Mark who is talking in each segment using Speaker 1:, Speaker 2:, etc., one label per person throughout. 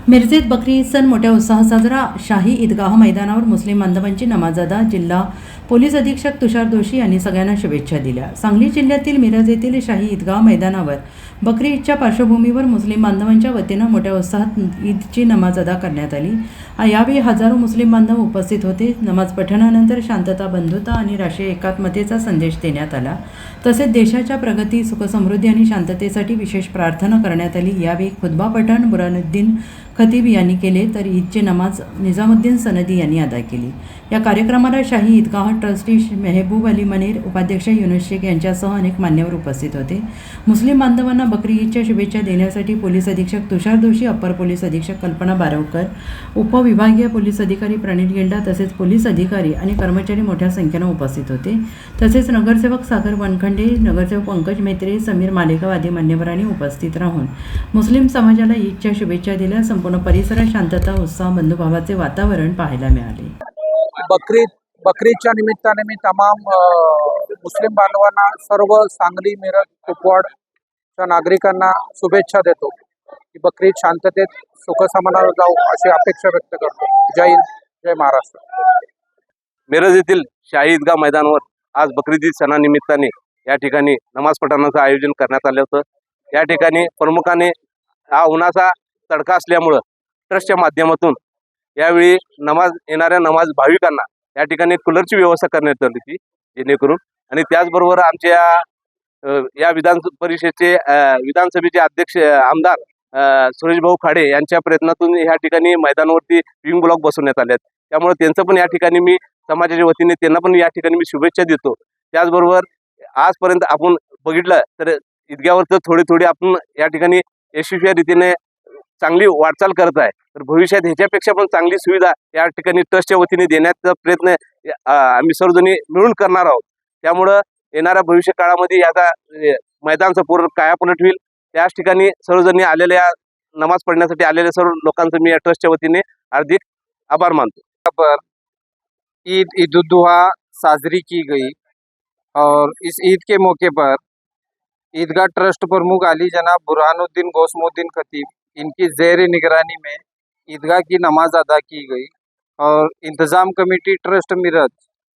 Speaker 1: मिरजेत बकरी ईद सण मोठ्या उत्साहात साजरा. शाही ईदगाह मैदानावर मुस्लिम बांधवांची नमाज अदा. जिल्हा पोलीस अधीक्षक तुषार दोशी यांनी सगळ्यांना शुभेच्छा दिल्या. सांगली जिल्ह्यातील मिरज येथील शाही ईदगाह मैदानावर बकरी ईदच्या पार्श्वभूमीवर मुस्लिम बांधवांच्या वतीनं मोठ्या उत्साहात ईदची नमाज अदा करण्यात आली. यावेळी हजारो मुस्लिम बांधव उपस्थित होते. नमाज पठणानंतर शांतता, बंधुता आणि राष्ट्रीय एकात्मतेचा संदेश देण्यात आला. तसेच देशाच्या प्रगती, सुखसमृद्धी आणि शांततेसाठी विशेष प्रार्थना करण्यात आली. यावेळी खुतबा पठण बुरानुद्दीन खतीब यांनी केले तर ईदची नमाज निजामुद्दीन सनदी यांनी अदा केली. या कार्यक्रमाला शाही ईदगाह ट्रस्टी मेहबूब अली मनीर, उपाध्यक्ष युनुस शेख यांच्यासह अनेक मान्यवर उपस्थित होते. मुस्लिम बांधवांना बकरी ईदच्या शुभेच्छा देण्यासाठी पोलीस अधीक्षक तुषार दोशी, अप्पर पोलीस अधीक्षक कल्पना बारवकर, उपविभागीय पोलीस अधिकारी प्रणित गिंडा तसेच पोलीस अधिकारी आणि कर्मचारी मोठ्या संख्येनं उपस्थित होते. तसेच नगरसेवक सागर वनखंडे, नगरसेवक पंकज मेत्रे, समीर मालेगाव आदी मान्यवरांनी उपस्थित राहून मुस्लिम समाजाला ईदच्या शुभेच्छा दिल्या. संपूर्ण परिसरात शांतता, उत्साह, बंधुभावाचे वातावरण पाहायला मिळाले.
Speaker 2: बकरीदच्या निमित्ताने मी तमाम मुस्लिम बांधवांना, सर्व सांगली, मिरज, कुपवाडच्या नागरिकांना शुभेच्छा देतो की बकरीद शांततेत सुखसमाधानावर जाऊ अशी अपेक्षा व्यक्त करतो. जय हिंद, जय महाराष्ट्र.
Speaker 3: मिरज येथील शाही ईदगाह मैदानावर आज बकरीद ईद सणानिमित्ताने या ठिकाणी नमाज पठणाचं आयोजन करण्यात आलं होतं. या ठिकाणी प्रमुखाने हा उन्हाचा तडका असल्यामुळं ट्रस्टच्या माध्यमातून यावेळी येणाऱ्या नमाज भाविकांना या ठिकाणी कूलरची व्यवस्था करण्यात आली होती, जेणेकरून. आणि त्याचबरोबर आमच्या या विधान परिषदेचे विधानसभेचे अध्यक्ष आमदार सुरेश भाऊ खाडे यांच्या प्रयत्नातून या ठिकाणी मैदानावरती विंग ब्लॉक बसवण्यात आले आहेत. त्यामुळे त्यांचं पण या ठिकाणी मी समाजाच्या वतीने त्यांना पण या ठिकाणी मी शुभेच्छा देतो. त्याचबरोबर आजपर्यंत आपण बघितलं तर ईदगाहवर तर थोडी आपण या ठिकाणी यशस्वी रीतीने चांगली वाटचाल करत आहे. तर भविष्यात ह्याच्यापेक्षा पण चांगली सुविधा या ठिकाणी ट्रस्टच्या वतीने देण्याचा प्रयत्न आम्ही सर्वजणी मिळून करणार आहोत. त्यामुळं येणाऱ्या भविष्य काळामध्ये याचा मैदानचा पूर्ण कायापालट होईल. त्याच ठिकाणी सर्वजणी आलेल्या नमाज पढ़ण्यासाठी आलेल्या सर्व लोकांचं मी या ट्रस्टच्या वतीने हार्दिक आभार मानतो.
Speaker 2: ईद उल जुहा साजरी की गई और इस ईद के मौके पर ईदगाह ट्रस्ट प्रमुख अली जनाब बुरहानुद्दीन गौसमुद्दीन खतीब, इनकी ज़ेर निगरानी में ईदगाह की नमाज अदा की गई और इंतज़ाम कमेटी ट्रस्ट मिरज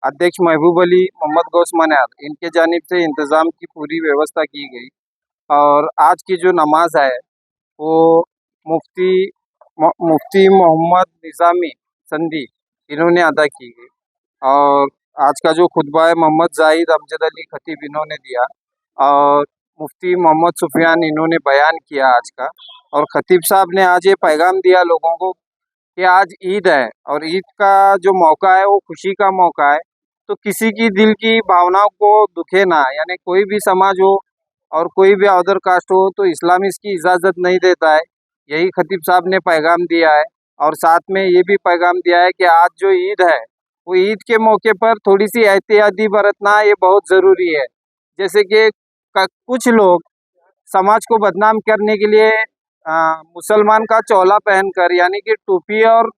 Speaker 2: अध्यक्ष महबूब अली मोहम्मद गौस मनार, इनके जानिब से इंतज़ाम की पूरी व्यवस्था की गई. और आज की जो नमाज है वो मुफ्ती मोहम्मद निज़ामी संदी इन्होंने अदा की गई. और आज का जो खुतबा है मोहम्मद जाहिद अमजद अली खतीब इन्होंने दिया और मुफ्ती मोहम्मद सुफियान इन्होंने बयान किया आज का. और खतीब साहब ने आज ये पैगाम दिया लोगों को कि आज ईद है और ईद का जो मौका है वो खुशी का मौका है. तो किसी की दिल की भावनाओं को दुखे ना, यानी कोई भी समाज हो और कोई भी अदर कास्ट हो, तो इस्लाम इसकी इजाज़त नहीं देता है. यही खतीब साहब ने पैगाम दिया है. और साथ में ये भी पैगाम दिया है कि आज जो ईद है वो ईद के मौके पर थोड़ी सी एहतियाती बरतना ये बहुत ज़रूरी है. जैसे कि कुछ लोग समाज को बदनाम करने के लिए मुसलमान का चोला पहनकर, यानी कि टोपी और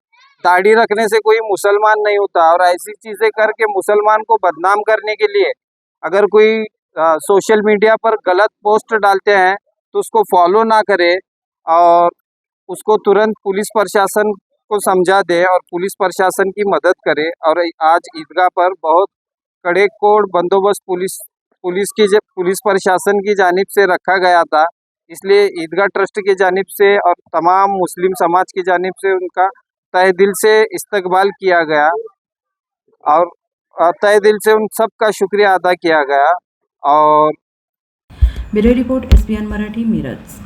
Speaker 2: दाढ़ी रखने से कोई मुसलमान नहीं होता, और ऐसी चीज़ें करके मुसलमान को बदनाम करने के लिए अगर कोई सोशल मीडिया पर गलत पोस्ट डालते हैं तो उसको फॉलो ना करे और उसको तुरंत पुलिस प्रशासन को समझा दे और पुलिस प्रशासन की मदद करे. और आज ईदगाह पर बहुत कड़े कोड बंदोबस्त पुलिस प्रशासन की जानिब से रखा गया था. इसलिए ईदगाह ट्रस्ट की जानिब से और तमाम मुस्लिम समाज की जानिब से उनका तहे दिल से इस्तकबाल किया गया और तहे दिल से उन सब का शुक्रिया अदा किया गया. और
Speaker 1: bureau report SBN Marathi, Miraj.